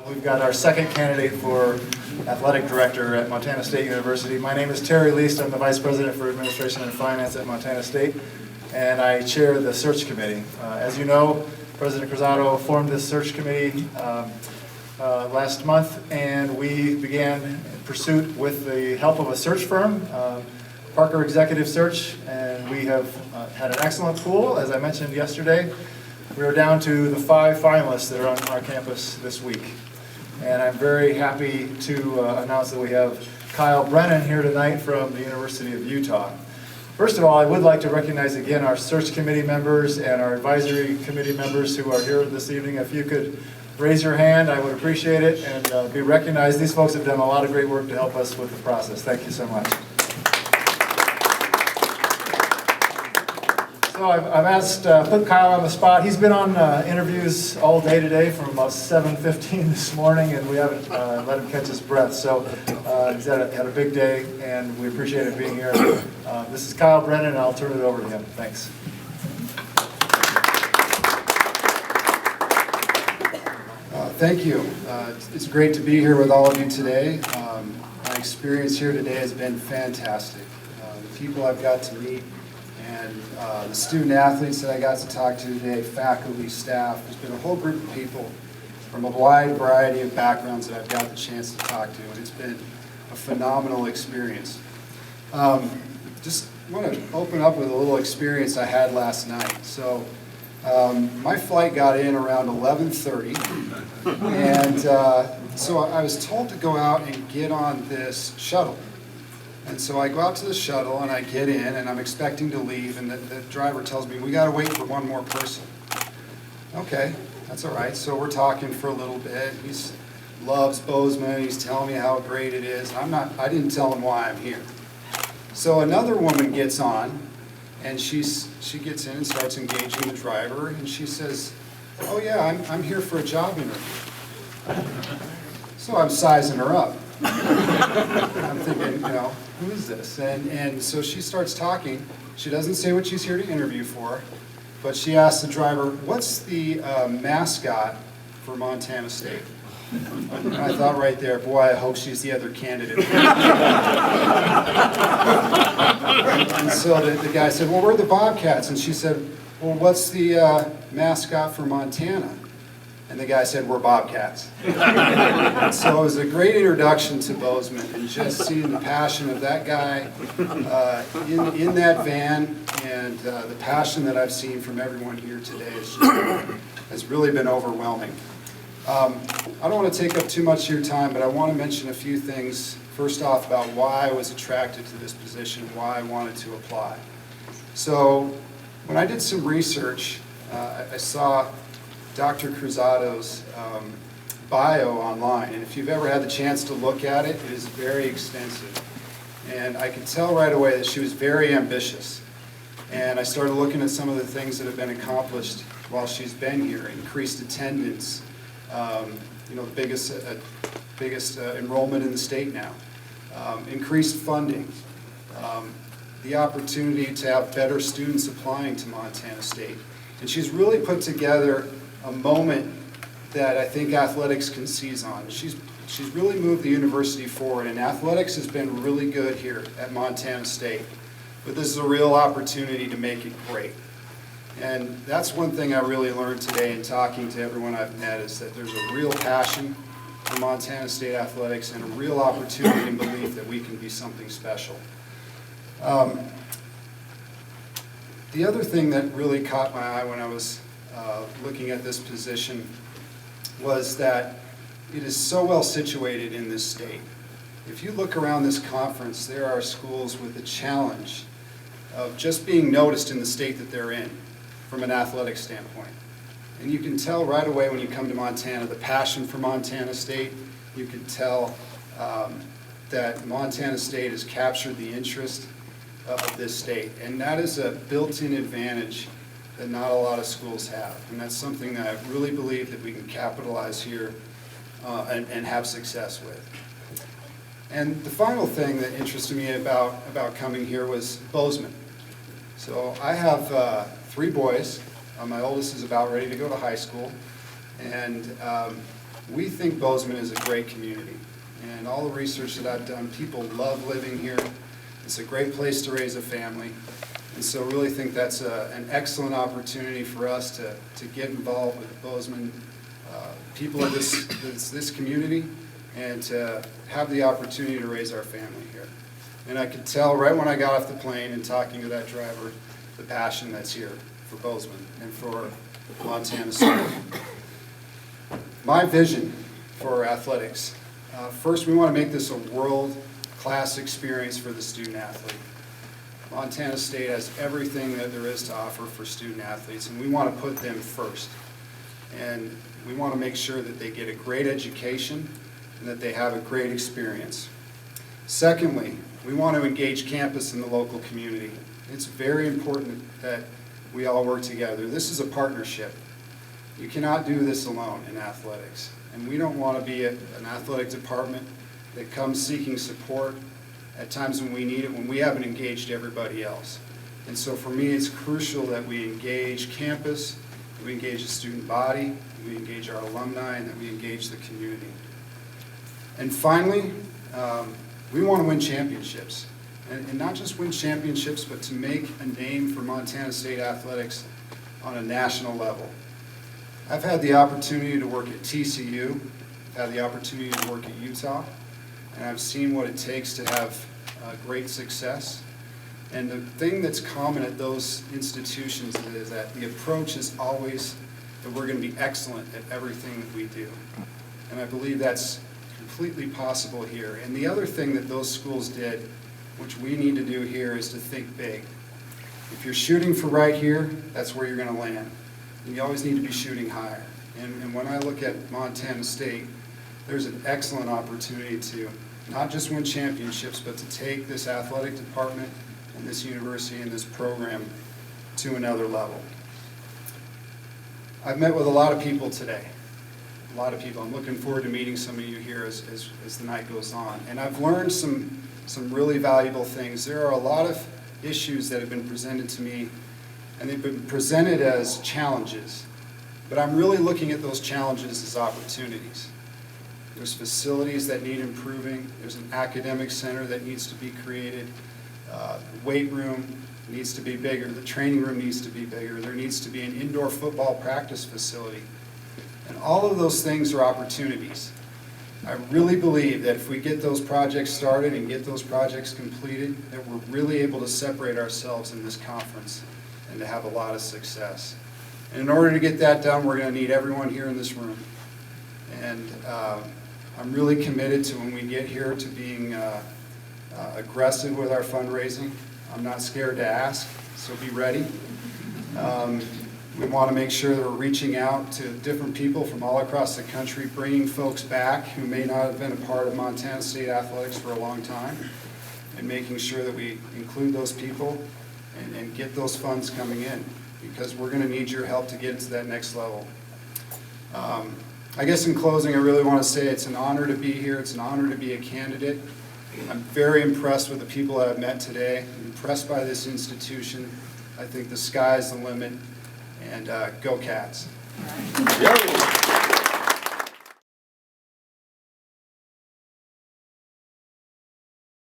We've got our second candidate for athletic director at Montana State University. My name is Terry Least. I'm the Vice President for Administration and Finance at Montana State, and I chair the search committee. As you know, President Cruzado formed this search committee last month, and we began in pursuit with the help of a search firm, Parker Executive Search, and we have had an excellent pool. As I mentioned yesterday, we are down to the 5 finalists that are on our campus this week. And I'm very happy to announce that we have Kyle Brennan here tonight from the University of Utah. First of all, I would like to recognize again our search committee members and our advisory committee members who are here this evening. If you could raise your hand, I would appreciate it and be recognized. These folks have done a lot of great work to help us with the process. Thank you so much. So I've asked, put Kyle on the spot. He's been on interviews all day today from about 7:15 this morning, and we haven't let him catch his breath. So he's had a big day, and we appreciate him being here. This is Kyle Brennan, and I'll turn it over to him. Thanks. Thank you. It's great to be here with all of you today. My experience here today has been fantastic. The people I've got to meet, and the student athletes that I got to talk to today, faculty, staff, there's been a whole group of people from a wide variety of backgrounds that I've got the chance to talk to, and it's been a phenomenal experience. Just want to open up with a little experience I had last night. So my flight got in around 11:30, and so I was told to go out and get on this shuttle. And so I go out to the shuttle and I get in and I'm expecting to leave, and the driver tells me, we got to wait for one more person. Okay, that's all right. So we're talking for a little bit. He loves Bozeman. He's telling me how great it is. I didn't tell him why I'm here. So another woman gets on, and she gets in and starts engaging the driver, and she says, oh yeah, I'm here for a job interview. So I'm sizing her up. I'm thinking, who is this? And so she starts talking. She doesn't say what she's here to interview for, but she asks the driver, what's the mascot for Montana State? And I thought right there, boy, I hope she's the other candidate. And so the guy said, well, we're the Bobcats. And she said, well, what's the mascot for Montana? And the guy said, we're Bobcats. So it was a great introduction to Bozeman, and just seeing the passion of that guy in that van, and the passion that I've seen from everyone here today has really been overwhelming. I don't want to take up too much of your time, but I want to mention a few things, first off, about why I was attracted to this position, why I wanted to apply. So when I did some research, I saw Dr. Cruzado's bio online, and if you've ever had the chance to look at it, it is very extensive. And I could tell right away that she was very ambitious. And I started looking at some of the things that have been accomplished while she's been here: increased attendance, the biggest enrollment in the state now, increased funding, the opportunity to have better students applying to Montana State. And she's really put together a moment that I think athletics can seize on. She's really moved the university forward, and athletics has been really good here at Montana State. But this is a real opportunity to make it great. And that's one thing I really learned today in talking to everyone I've met, is that there's a real passion for Montana State athletics and a real opportunity and belief that we can be something special. The other thing that really caught my eye when I was looking at this position was that it is so well situated in this state. If you look around this conference, there are schools with the challenge of just being noticed in the state that they're in from an athletic standpoint. And you can tell right away when you come to Montana, the passion for Montana State. You can tell that Montana State has captured the interest of this state. And that is a built-in advantage that not a lot of schools have. And that's something that I really believe that we can capitalize here and have success with. And the final thing that interested me about coming here was Bozeman. So I have 3 boys. My oldest is about ready to go to high school. And We think Bozeman is a great community, and all the research that I've done, people love living here. It's a great place to raise a family, and so really think that's an excellent opportunity for us to get involved with the Bozeman people of this community and to have the opportunity to raise our family here. And I could tell right when I got off the plane and talking to that driver the passion that's here for Bozeman and for Montana State. My vision for athletics. First, we want to make this a world-class experience for the student athlete. Montana State has everything that there is to offer for student athletes, and we want to put them first. And we want to make sure that they get a great education and that they have a great experience. Secondly, we want to engage campus and the local community. It's very important that we all work together. This is a partnership. You cannot do this alone in athletics. And we don't want to be an athletic department that comes seeking support at times when we need it, when we haven't engaged everybody else. And so for me, it's crucial that we engage campus, that we engage the student body, that we engage our alumni, and that we engage the community. And finally, we want to win championships. And not just win championships, but to make a name for Montana State athletics on a national level. I've had the opportunity to work at TCU, I've had the opportunity to work at Utah, and I've seen what it takes to have great success. And the thing that's common at those institutions is that the approach is always that we're going to be excellent at everything that we do. And I believe that's completely possible here. And the other thing that those schools did, which we need to do here, is to think big. If you're shooting for right here, that's where you're going to land. And you always need to be shooting higher. And when I look at Montana State, there's an excellent opportunity to not just win championships, but to take this athletic department and this university and this program to another level. I've met with a lot of people today. A lot of people. I'm looking forward to meeting some of you here as the night goes on. And I've learned some really valuable things. There are a lot of issues that have been presented to me, and they've been presented as challenges. But I'm really looking at those challenges as opportunities. There's facilities that need improving. There's an academic center that needs to be created. The weight room needs to be bigger. The training room needs to be bigger. There needs to be an indoor football practice facility. And all of those things are opportunities. I really believe that if we get those projects started and get those projects completed, that we're really able to separate ourselves in this conference and to have a lot of success. And in order to get that done, we're going to need everyone here in this room. And I'm really committed to, when we get here, to being aggressive with our fundraising. I'm not scared to ask, so be ready. We want to make sure that we're reaching out to different people from all across the country, bringing folks back who may not have been a part of Montana State athletics for a long time, and making sure that we include those people and get those funds coming in, because we're going to need your help to get to that next level. I guess in closing, I really want to say it's an honor to be here. It's an honor to be a candidate. I'm very impressed with the people that I've met today. I'm impressed by this institution. I think the sky's the limit. And go Cats.